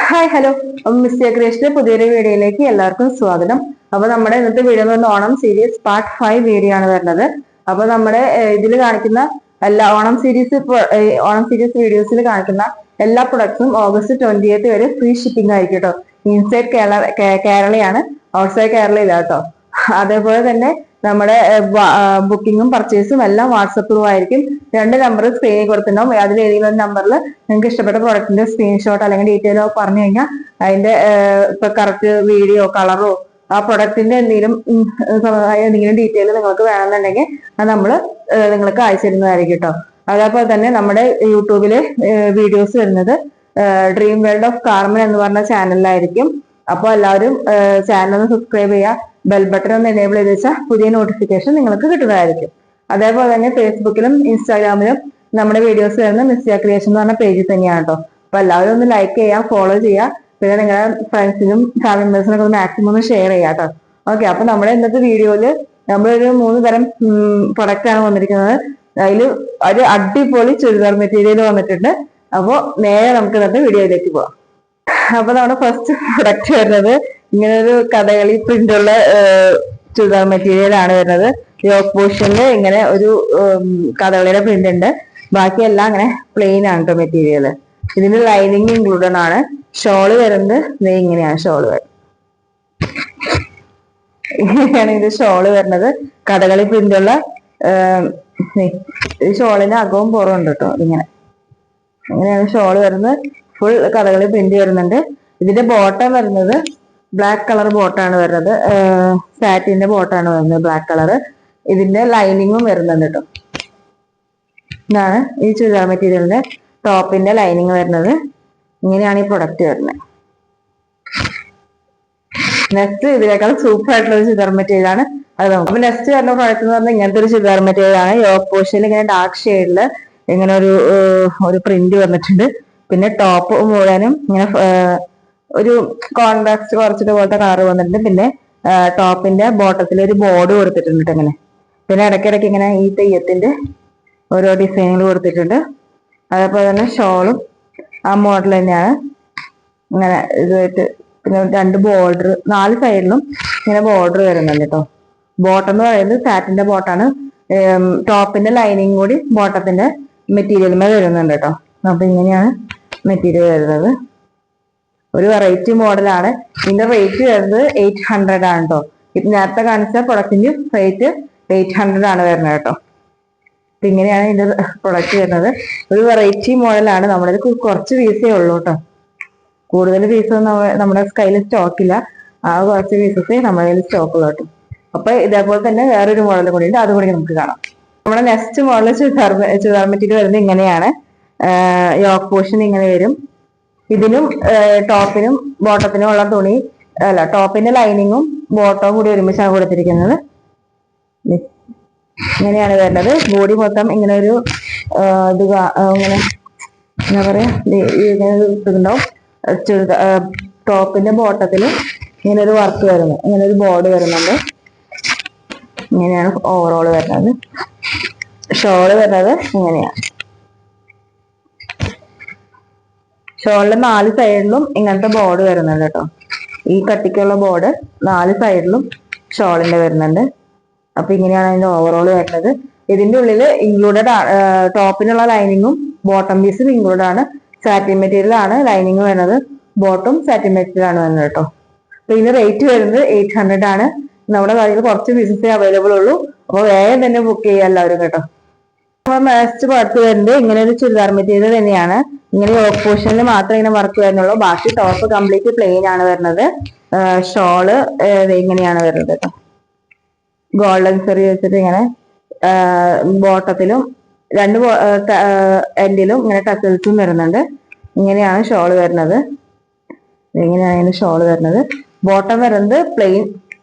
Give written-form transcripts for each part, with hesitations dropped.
Hi hello miss ക്രിയേഷന്റെ പുതിയൊരു വീഡിയോയിലേക്ക് എല്ലാവർക്കും സ്വാഗതം. അപ്പൊ നമ്മുടെ ഇന്നത്തെ വീഡിയോ എന്ന് പറഞ്ഞാൽ ഓണം സീരീസ് പാർട്ട് 5 വീഡിയോ ആണ് വരുന്നത്. അപ്പൊ നമ്മുടെ ഇതിൽ കാണിക്കുന്ന എല്ലാ ഓണം സീരീസ് വീഡിയോസിൽ കാണിക്കുന്ന എല്ലാ പ്രൊഡക്ട്സും ഓഗസ്റ്റ് 28 വരെ ഫ്രീ ഷിപ്പിംഗ് ആയിരിക്കും കേട്ടോ. ഇൻസൈഡ് കേരളയാണ്, ഔട്ട്സൈഡ് കേരള ഇല്ല കേട്ടോ. അതേപോലെ തന്നെ നമ്മുടെ ബുക്കിങ്ങും പർച്ചേസും എല്ലാം വാട്സപ്പ് ത്രൂ ആയിരിക്കും. 2 നമ്പർ സ്ക്രീനിൽ കൊടുത്തിട്ടുണ്ടാവും. അതിൽ ഏതെങ്കിലും ഒരു നമ്പറിൽ നിങ്ങൾക്ക് ഇഷ്ടപ്പെട്ട പ്രോഡക്റ്റിന്റെ സ്ക്രീൻഷോട്ട് അല്ലെങ്കിൽ ഡീറ്റെയിലോ പറഞ്ഞു കഴിഞ്ഞാൽ അതിന്റെ ഇപ്പൊ കറക്റ്റ് വീഡിയോ കളറോ ആ പ്രൊഡക്റ്റിന്റെ എന്തെങ്കിലും ഡീറ്റെയിൽ നിങ്ങൾക്ക് വേണമെന്നുണ്ടെങ്കിൽ അത് നമ്മൾ നിങ്ങൾക്ക് അയച്ചു തരുന്നതായിരിക്കും കേട്ടോ. അതേപോലെ തന്നെ നമ്മുടെ യൂട്യൂബില് വീഡിയോസ് വരുന്നത് ഡ്രീം വേൾഡ് ഓഫ് കാർമൻ എന്ന് പറഞ്ഞ ചാനലിലായിരിക്കും. അപ്പോൾ എല്ലാവരും ചാനൽ ഒന്ന് സബ്സ്ക്രൈബ് ചെയ്യുക, ബെൽ ബട്ടൺ ഒന്ന് എനേബിൾ ചെയ്ത് വെച്ചാൽ പുതിയ നോട്ടിഫിക്കേഷൻ നിങ്ങൾക്ക് കിട്ടുന്നതായിരിക്കും. അതേപോലെ തന്നെ ഫേസ്ബുക്കിലും ഇൻസ്റ്റാഗ്രാമിലും നമ്മുടെ വീഡിയോസ് വരുന്ന മിസ് ക്രിയേഷൻ എന്ന് പറഞ്ഞ പേജിൽ തന്നെയാണ് കേട്ടോ. അപ്പൊ എല്ലാവരും ഒന്ന് ലൈക്ക് ചെയ്യുക, ഫോളോ ചെയ്യുക, പിന്നെ നിങ്ങളുടെ ഫ്രണ്ട്സിനും ഫാമിലി മെമ്പേഴ്സിനൊക്കെ ഒന്ന് മാക്സിമം ഒന്ന് ഷെയർ ചെയ്യുക കേട്ടോ. ഓക്കെ, അപ്പൊ നമ്മുടെ ഇന്നത്തെ വീഡിയോയില് നമ്മളൊരു 3 തരം പ്രൊഡക്റ്റ് ആണ് വന്നിരിക്കുന്നത്. അതിൽ ഒരു അടിപൊളി ചുരിദാർ മെറ്റീരിയൽ വന്നിട്ടുണ്ട്. അപ്പോൾ നേരെ നമുക്ക് ഇന്നത്തെ വീഡിയോയിലേക്ക് പോവാം. അപ്പൊ നമ്മുടെ ഫസ്റ്റ് പ്രൊഡക്റ്റ് വരുന്നത് ഇങ്ങനെ ഒരു കഥകളി പ്രിന്റ് ഉള്ള ചുരിദാർ മെറ്റീരിയൽ ആണ് വരുന്നത്. യോക്ക് പോർഷനിൽ ഇങ്ങനെ ഒരു കഥകളിയുടെ പ്രിന്റ് ഉണ്ട്. ബാക്കിയെല്ലാം അങ്ങനെ പ്ലെയിൻ ആണ് കേട്ടോ മെറ്റീരിയൽ. ഇതിന് ലൈനിങ് ഇൻക്ലൂഡഡ് ആണ്. ഷോള് വരുന്നത് ഇങ്ങനെയാണ് ഷോള് വരുന്നത്. ഇങ്ങനെയാണ് ഇത് ഷോള് വരുന്നത്. കഥകളി പ്രിന്റ് ഉള്ള ഷോളിന് അകവും പുറവും ഉണ്ട് കേട്ടോ. ഇങ്ങനെയാണ് ഷോള് വരുന്നത്. ഫുൾ കഥകളി പ്രിന്റ് വരുന്നുണ്ട്. ഇതിന്റെ ബോട്ടം വരുന്നത് ബ്ലാക്ക് കളർ ബോട്ടാണ് വരുന്നത്. സാറ്റിന്റെ ബോട്ടാണ് വരുന്നത് ബ്ലാക്ക് കളർ. ഇതിന്റെ ലൈനിങ്ങും വരുന്നുണ്ട് കേട്ടോ. ഇതാണ് ഈ ചുരിദാർ മെറ്റീരിയലിന്റെ ടോപ്പിന്റെ ലൈനിങ് വരുന്നത്. ഇങ്ങനെയാണ് ഈ പ്രൊഡക്റ്റ് വരുന്നത്. നെക്സ്റ്റ് ഇതിനേക്കാൾ സൂപ്പർ ആയിട്ടുള്ള ഒരു ചുരിദാർ മെറ്റീരിയൽ ആണ് അത് നമുക്ക്. അപ്പൊ നെക്സ്റ്റ് വരുന്ന പ്രൊഡക്റ്റ് എന്ന് പറഞ്ഞാൽ ഇങ്ങനത്തെ ഒരു ചുരിദാർ മെറ്റീരിയൽ ആണ്. യോക്ക് പോർഷനിൽ ഇങ്ങനെ ഡാർക്ക് ഷെയ്ഡില് ഇങ്ങനെ ഒരു പ്രിന്റ് വന്നിട്ടുണ്ട്. പിന്നെ ടോപ്പ് മുഴുവനും ഇങ്ങനെ ഒരു കോൺട്രാസ്റ്റ് കുറച്ചിട്ട് പോലത്തെ കളർ വന്നിട്ടുണ്ട്. പിന്നെ ടോപ്പിന്റെ ബോട്ടത്തിൽ ഒരു ബോർഡ് കൊടുത്തിട്ടുണ്ട് ഇങ്ങനെ. പിന്നെ ഇടയ്ക്കിടയ്ക്ക് ഇങ്ങനെ ഈ തെയ്യത്തിന്റെ ഓരോ ഡിസൈനുകൾ കൊടുത്തിട്ടുണ്ട്. അതേപോലെ തന്നെ ഷോളും ആ മോഡൽ തന്നെയാണ്. ഇങ്ങനെ ഇതായിട്ട് പിന്നെ 2 ബോർഡർ 4 സൈഡിലും ഇങ്ങനെ ബോർഡർ വരുന്നുണ്ട് കേട്ടോ. ബോട്ടം എന്ന് പറയുന്നത് സാറ്റിന്റെ ബോട്ടാണ്. ടോപ്പിന്റെ ലൈനിങ് കൂടി ബോട്ടത്തിന്റെ മെറ്റീരിയലുമേ വരുന്നുണ്ട് കേട്ടോ. അപ്പൊ ഇങ്ങനെയാണ് മെറ്റീരിയൽ വരുന്നത്. ഒരു വെറൈറ്റി മോഡലാണ്. ഇതിന്റെ റേറ്റ് വരുന്നത് 800 ആണ് കേട്ടോ. ഇത് നേരത്തെ കാണിച്ച പ്രൊഡക്റ്റിന്റെ റേറ്റ് 800 ആണ് വരുന്നത് കേട്ടോ. അപ്പൊ ഇങ്ങനെയാണ് ഇതിന്റെ പ്രൊഡക്റ്റ് വരുന്നത്. ഒരു വെറൈറ്റി മോഡലാണ്. നമ്മുടെ കുറച്ച് പീസേ ഉള്ളൂ കേട്ടോ. കൂടുതൽ പീസൊന്നും നമ്മുടെ കയ്യിൽ സ്റ്റോക്ക് ഇല്ല. ആ കുറച്ച് പീസസേ നമ്മുടെ കയ്യിൽ സ്റ്റോക്ക് ഉള്ളൂ കേട്ടോ. അപ്പൊ ഇതേപോലെ തന്നെ വേറൊരു മോഡൽ കൂടി ഉണ്ട്, അതുകൂടി നമുക്ക് കാണാം. നമ്മുടെ നെക്സ്റ്റ് മോഡൽ ചുരിദാർ മെറ്റീരിയൽ വരുന്നത് ഇങ്ങനെയാണ്. യോക്ക് പോർഷൻ ഇങ്ങനെ വരും. ഇതിനും ടോപ്പിനും ബോട്ടത്തിനും ഉള്ള തുണി അല്ല, ടോപ്പിന്റെ ലൈനിങ്ങും ബോട്ടവും കൂടി ഒരുമിച്ചാണ് കൊടുത്തിരിക്കുന്നത്. ഇങ്ങനെയാണ് വരുന്നത്. ബോഡി മൊത്തം ഇങ്ങനെ ഒരു ഇങ്ങനെ എന്താ പറയാ ഇതുണ്ടാവും. ടോപ്പിന്റെ ബോട്ടത്തില് ഇങ്ങനെ ഒരു വർക്ക് വരുന്നു, ഇങ്ങനെ ഒരു ബോർഡ് വരുന്നുണ്ട്. ഇങ്ങനെയാണ് ഓവറോൾ വരുന്നത്. ഷോള് വരുന്നത് ഇങ്ങനെയാണ്. ഷോളിന്റെ 4 സൈഡിലും ഇങ്ങനത്തെ ബോർഡ് വരുന്നുണ്ട് കേട്ടോ. ഈ കട്ടിക്കുള്ള ബോർഡ് 4 സൈഡിലും ഷോളിന്റെ വരുന്നുണ്ട്. അപ്പൊ ഇങ്ങനെയാണ് അതിന്റെ ഓവറോൾ വരുന്നത്. ഇതിന്റെ ഉള്ളിൽ ഇൻക്ലൂഡഡ് ടോപ്പിനുള്ള ലൈനിങ്ങും ബോട്ടം പീസും ഇൻക്ലൂഡ് ആണ്. സാറ്റിൻ മെറ്റീരിയൽ ആണ് ലൈനിങ് വരുന്നത്. ബോട്ടും സാറ്റിൻ മെറ്റീരിയൽ ആണ് വരുന്നത് കേട്ടോ. അപ്പൊ ഇതിന്റെ റേറ്റ് വരുന്നത് 800 ആണ്. നമ്മുടെ കയ്യിൽ കുറച്ച് പീസസേ അവൈലബിൾ ഉള്ളൂ. അപ്പൊ വേഗം തന്നെ ബുക്ക് ചെയ്യാം എല്ലാവരും കേട്ടോ. നെക്സ്റ്റ് വർക്ക് വരുന്നത് ഇങ്ങനെ ഒരു ചുരിദാർ മെറ്റീരിയൽ തന്നെയാണ്. ഇങ്ങനെ യോക്ക് പോർഷനിൽ മാത്രമേ ഇങ്ങനെ വർക്ക് വരുന്നുള്ളൂ. ബാക്കി ടോപ്പ് കംപ്ലീറ്റ് പ്ലെയിൻ ആണ് വരുന്നത്. ഷോള് ഇങ്ങനെയാണ് വരുന്നത് കേട്ടോ. ഗോൾഡൻ സെറി വെച്ചിട്ട് ഇങ്ങനെ ബോട്ടത്തിലും 2 എൻഡിലും ഇങ്ങനെ ടസൽസും വരുന്നുണ്ട്. ഇങ്ങനെയാണ് ഷോള് വരുന്നത്. ഇങ്ങനെയാണ് ഷോള് വരുന്നത്. ബോട്ടം വരുന്നത് പ്ലെയിൻ,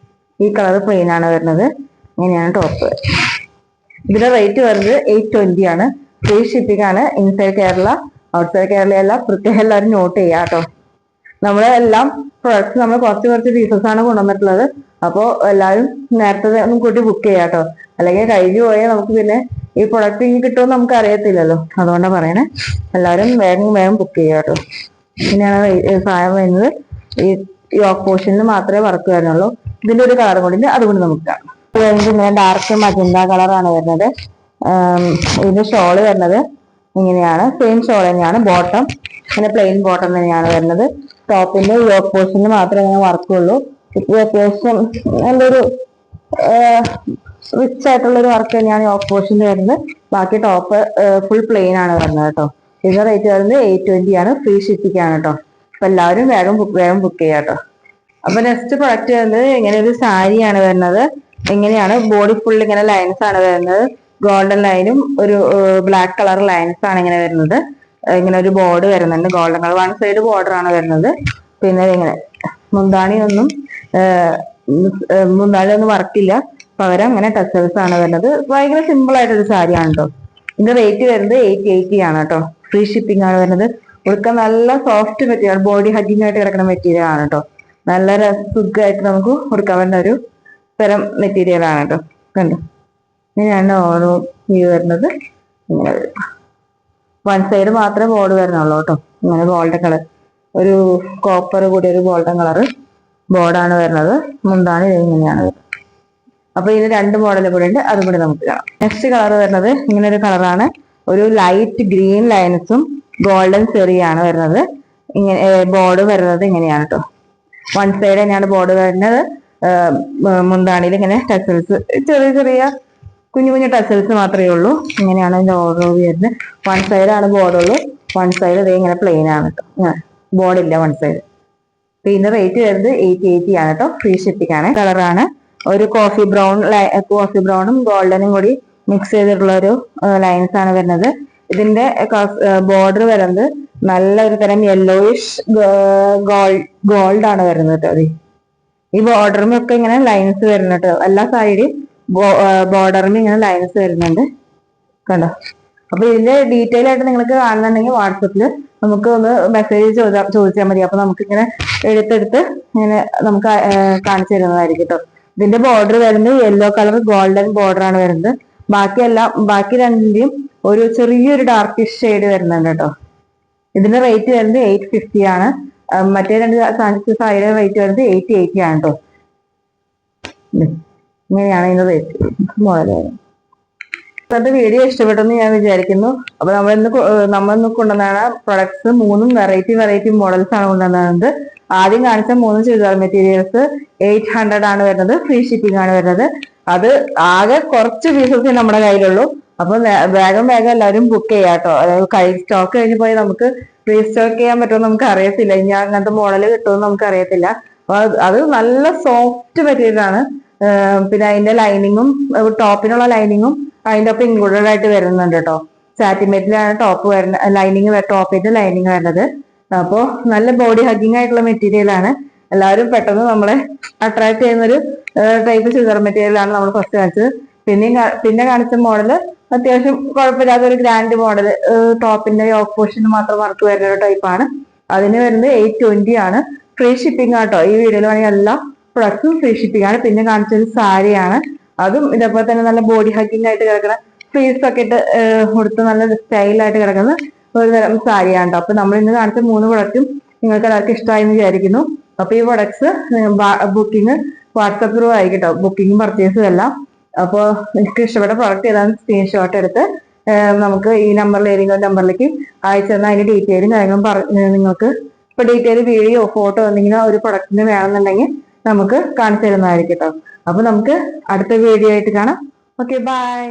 ഈ കളർ പ്ലെയിൻ ആണ് വരുന്നത്. ഇങ്ങനെയാണ് ടോപ്പ്. ഇതിന്റെ റേറ്റ് വരുന്നത് 820 ആണ്. ഫ്രീ ഷിപ്പിംഗ് ആണ്. ഇൻസൈഡ് കേരള ഔട്ട്സൈഡ് കേരള എല്ലാം പ്രത്യേകം എല്ലാവരും നോട്ട് ചെയ്യാം കേട്ടോ. നമ്മളെല്ലാം പ്രൊഡക്ട്സ് നമ്മൾ കുറച്ച് പീസസ് ആണ് കൊണ്ടുവന്നിട്ടുള്ളത്. അപ്പോൾ എല്ലാവരും നേരത്തെ ഒന്നും കൂട്ടി ബുക്ക് ചെയ്യാം കേട്ടോ. അല്ലെങ്കിൽ കഴിഞ്ഞു പോയാൽ നമുക്ക് പിന്നെ ഈ പ്രൊഡക്റ്റ് ഇനി കിട്ടുമെന്ന് നമുക്ക് അറിയത്തില്ലല്ലോ. അതുകൊണ്ടാണ് പറയണേ. എല്ലാവരും വേഗം ബുക്ക് ചെയ്യാം കേട്ടോ. ഇങ്ങനെയാണ് സാധനം വരുന്നത്. ഈ യോക്ക് പോർഷനിൽ മാത്രമേ വർക്ക് വരുന്നുള്ളൂ. ഇതിന്റെ ഒരു കളർ കൂടി അതുകൊണ്ട് നമുക്ക് കാണാം. ഇങ്ങനെ ഡാർക്ക് മജന്ത കളറാണ് വരുന്നത്. ഇതിന്റെ ഷോള് വരുന്നത് ഇങ്ങനെയാണ്. സെയിം ഷോൾ തന്നെയാണ്. ബോട്ടം ഇങ്ങനെ പ്ലെയിൻ ബോട്ടം തന്നെയാണ് വരുന്നത്. ടോപ്പിന്റെ യോക്ക് പോർഷനിൽ മാത്രമേ ഇങ്ങനെ വർക്കുള്ളൂ. ഇപ്പോൾ അത്യാവശ്യം നല്ലൊരു റിച്ച് ആയിട്ടുള്ള ഒരു വർക്ക് തന്നെയാണ് യോക്ക് പോർഷനിൽ വരുന്നത്. ബാക്കി ടോപ്പ് ഫുൾ പ്ലെയിൻ ആണ് വരുന്നത് കേട്ടോ. ഇതിന്റെ റേറ്റ് വരുന്നത് 820 ആണ്. ഫ്രീ ഷിപ്പിംഗ് ആണ് കേട്ടോ. അപ്പൊ എല്ലാവരും വേഗം ബുക്ക് ചെയ്യാം കേട്ടോ. അപ്പൊ നെക്സ്റ്റ് പ്രൊഡക്റ്റ് വരുന്നത് ഇങ്ങനെ ഒരു സാരിയാണ് വരുന്നത്. എങ്ങനെയാണ് ബോഡി ഫുൾ ഇങ്ങനെ ലൈൻസ് ആണ് വരുന്നത്. ഗോൾഡൻ ലൈനും ഒരു ബ്ലാക്ക് കളർ ലൈൻസ് ആണ് ഇങ്ങനെ വരുന്നത്. ഇങ്ങനെ ഒരു ബോർഡ് വരുന്നുണ്ട്. Golden colour one side border ആണ് വരുന്നത്. പിന്നെ ഇങ്ങനെ മുന്താണി ഒന്നും വർക്കില്ല. പകരം ഇങ്ങനെ ടസൽസ് ആണ് വരുന്നത്. ഭയങ്കര സിമ്പിൾ ആയിട്ടൊരു സാരിയാണ് കേട്ടോ. ഇതിന്റെ റേറ്റ് വരുന്നത് 880 ആണ് കേട്ടോ. ഫ്രീ ഷിപ്പിംഗ് ആണ് വരുന്നത്. ഉടുക്കാൻ നല്ല സോഫ്റ്റ് മെറ്റീരിയൽ, ബോഡി ഹഗ്ഗിങ് ആയിട്ട് കിടക്കുന്ന മെറ്റീരിയൽ ആണ് കേട്ടോ. നല്ല സുഖമായിട്ട് നമുക്ക് ഉടുക്കാൻ പറ്റുന്ന ഒരു തരം മെറ്റീരിയൽ ആണ് കേട്ടോ. കണ്ടോ, ഇങ്ങനെയാണ് ഓരോ വ്യൂ വരുന്നത്. ഇങ്ങനെ വരും. വൺ സൈഡ് മാത്രമേ ബോർഡ് വരുന്നുള്ളൂ കേട്ടോ. ഇങ്ങനെ ഗോൾഡൻ കളർ, ഒരു കോപ്പർ കൂടി ഒരു ഗോൾഡൻ കളർ ബോർഡാണ് വരുന്നത്. മുന്താണി ഇങ്ങനെയാണ് വരുന്നത്. അപ്പൊ ഇതിന് രണ്ട് മോഡൽ കൂടെ ഉണ്ട്. അതും കൂടി നമുക്ക് കാണാം. നെക്സ്റ്റ് കളർ വരുന്നത് ഇങ്ങനെ ഒരു കളറാണ്. ഒരു ലൈറ്റ് ഗ്രീൻ ലൈൻസും ഗോൾഡൻ ചെറിയാണ് വരുന്നത്. ഇങ്ങനെ ബോർഡ് വരുന്നത് ഇങ്ങനെയാണ് കേട്ടോ. വൺ സൈഡ് തന്നെയാണ് ബോർഡ് വരുന്നത്. മുന്താണിയിൽ ഇങ്ങനെ ടസൽസ്, ചെറിയ ചെറിയ കുഞ്ഞു കുഞ്ഞു ടസൽസ് മാത്രമേ ഉള്ളൂ. ഇങ്ങനെയാണ് അതിന്റെ ഓർഡർ വരുന്നത്. വൺ സൈഡ് ആണ് ബോർഡ് ഉള്ളൂ. വൺ സൈഡ് അതേ ഇങ്ങനെ പ്ലെയിൻ ആണ് കേട്ടോ. ബോർഡില്ല വൺ സൈഡ്. ഇതിന്റെ റേറ്റ് വരുന്നത് 880 ആണ് കേട്ടോ. ഫ്രീ ഷിപ്പിംഗ് ആണ്. കളറാണ് ഒരു കോഫി ബ്രൗണും ഗോൾഡനും കൂടി മിക്സ് ചെയ്തിട്ടുള്ള ഒരു ലൈൻസ് ആണ് വരുന്നത്. ഇതിന്റെ ബോർഡർ വരുന്നത് നല്ലൊരു തരം യെല്ലോയിഷ് ഗോൾഡ് ആണ് വരുന്നത് കേട്ടോ. ഈ ബോർഡറിമൊക്കെ ഇങ്ങനെ ലൈൻസ് വരുന്നുണ്ട്. എല്ലാ സൈഡിൽ ബോർഡറിൽ ഇങ്ങനെ ലൈൻസ് വരുന്നുണ്ട്. കണ്ടോ. അപ്പൊ ഇതിന്റെ ഡീറ്റെയിൽ ആയിട്ട് നിങ്ങൾക്ക് കാണുന്നുണ്ടെങ്കിൽ വാട്സപ്പിൽ നമുക്ക് ഒന്ന് മെസ്സേജ് ചോദിച്ചാൽ മതി. അപ്പൊ നമുക്ക് ഇങ്ങനെ എടുത്തെടുത്ത് ഇങ്ങനെ നമുക്ക് കാണിച്ചു തരുന്നതായിരിക്കും കേട്ടോ. ഇതിന്റെ ബോർഡർ വരുന്നത് യെല്ലോ കളർ ഗോൾഡൻ ബോർഡർ ആണ് വരുന്നത്. ബാക്കി രണ്ടിന്റെയും ഒരു ചെറിയൊരു ഡാർക്കിഷ് ഷെയ്ഡ് വരുന്നുണ്ട് കേട്ടോ. ഇതിന്റെ റേറ്റ് വരുന്നത് 850 ആണ്. മറ്റേ രണ്ട് സൈഡ് റേറ്റ് വരുന്നത് 880 ആണ് കേട്ടോ. ഇങ്ങനെയാണ് ഇതിന്റെ റേറ്റ് മോഡൽ. ഇന്നത്തെ വീഡിയോ ഇഷ്ടപ്പെട്ടെന്ന് ഞാൻ വിചാരിക്കുന്നു. അപ്പൊ നമ്മളിന്ന് കൊണ്ടുവന്ന പ്രൊഡക്ട്സ് മൂന്നും വെറൈറ്റി മോഡൽസ് ആണ് കൊണ്ടുവന്നത്. ആദ്യം കാണിച്ച 3 ചുരിദാർ മെറ്റീരിയൽസ് 800 ആണ് വരുന്നത്. ഫ്രീ ഷിപ്പിംഗ് ആണ് വരുന്നത്. അത് ആകെ കുറച്ച് പീസസ് നമ്മുടെ കയ്യിലുള്ളൂ. അപ്പൊ വേഗം എല്ലാവരും ബുക്ക് ചെയ്യാം കേട്ടോ. അതായത് സ്റ്റോക്ക് കഴിഞ്ഞ് പോയി നമുക്ക് റീസ്റ്റോക്ക് ചെയ്യാൻ പറ്റുമെന്ന് നമുക്ക് അറിയത്തില്ല. ഇനി അങ്ങനത്തെ മോഡൽ കിട്ടുമെന്ന് നമുക്ക് അറിയത്തില്ല. അപ്പൊ അത് നല്ല സോഫ്റ്റ് മെറ്റീരിയൽ ആണ്. പിന്നെ അതിന്റെ ലൈനിങ്ങും ടോപ്പിനുള്ള ലൈനിങ്ങും അതിന്റെ ഒപ്പം ഇൻക്ലൂഡഡ് ആയിട്ട് വരുന്നുണ്ട് കേട്ടോ. സാറ്റിമെറ്റിലാണ് ടോപ്പ് വരുന്നത്, ടോപ്പിന്റെ ലൈനിങ് വരുന്നത്. അപ്പോ നല്ല ബോഡി ഹഗ്ഗിങ് ആയിട്ടുള്ള മെറ്റീരിയൽ ആണ്. എല്ലാവരും പെട്ടെന്ന് നമ്മളെ അട്രാക്ട് ചെയ്യുന്ന ഒരു ടൈപ്പ് ചുരിദാർ മെറ്റീരിയൽ ആണ് നമ്മൾ ഫസ്റ്റ് കാണിച്ചത്. പിന്നെ കാണിച്ച മോഡല് അത്യാവശ്യം കുഴപ്പമില്ലാത്ത ഒരു ഗ്രാൻഡ് മോഡൽ, ടോപ്പിന്റെ യോക്ക് പോർഷന് മാത്രം വർക്ക് വരുന്ന ഒരു ടൈപ്പാണ്. അതിന് വരുന്നത് 820 ആണ്. ഫ്രീ ഷിപ്പിംഗ് ആട്ടോ. ഈ വീഡിയോയിൽ വേണമെങ്കിൽ എല്ലാ പ്രൊഡക്ട്സും ഫ്രീ ഷിപ്പിംഗ് ആണ്. പിന്നെ കാണിച്ചൊരു സാരിയാണ്. അതും ഇതേപോലെ തന്നെ നല്ല ബോഡി ഹഗ്ഗിങ് ആയിട്ട് കിടക്കുന്ന ഫ്രീസ് ഒക്കെ ഇട്ട് കൊടുത്ത് നല്ല സ്റ്റൈലായിട്ട് കിടക്കുന്ന ഒരു തരം സാരിയാണ് കേട്ടോ. അപ്പൊ നമ്മൾ ഇന്ന് കാണിച്ച 3 പ്രൊഡക്റ്റും നിങ്ങൾക്ക് എല്ലാവർക്കും ഇഷ്ടമായി എന്ന് വിചാരിക്കുന്നു. അപ്പൊ ഈ പ്രൊഡക്ട്സ് ബുക്കിംഗ് വാട്സപ്പ് ത്രൂ ആയിട്ടോ. ബുക്കിംഗും പർച്ചേസും എല്ലാം. അപ്പോൾ നിങ്ങൾക്ക് ഇഷ്ടപ്പെട്ട പ്രൊഡക്റ്റ് ഏതാണെന്ന് സ്ക്രീൻഷോട്ട് എടുത്ത് നമുക്ക് ഈ ഏതെങ്കിലും നമ്പറിലേക്ക് അയച്ചു തന്നാൽ അതിന്റെ ഡീറ്റെയിലും കാര്യങ്ങളും നിങ്ങൾക്ക് ഇപ്പൊ ഡീറ്റെയിൽ വീഡിയോ ഫോട്ടോ എന്തെങ്കിലും ഒരു പ്രൊഡക്റ്റിന് വേണമെന്നുണ്ടെങ്കിൽ നമുക്ക് കാണിച്ചു തരുന്നതായിരിക്കും കേട്ടോ. അപ്പൊ നമുക്ക് അടുത്ത വീഡിയോ ആയിട്ട് കാണാം. Okay, by.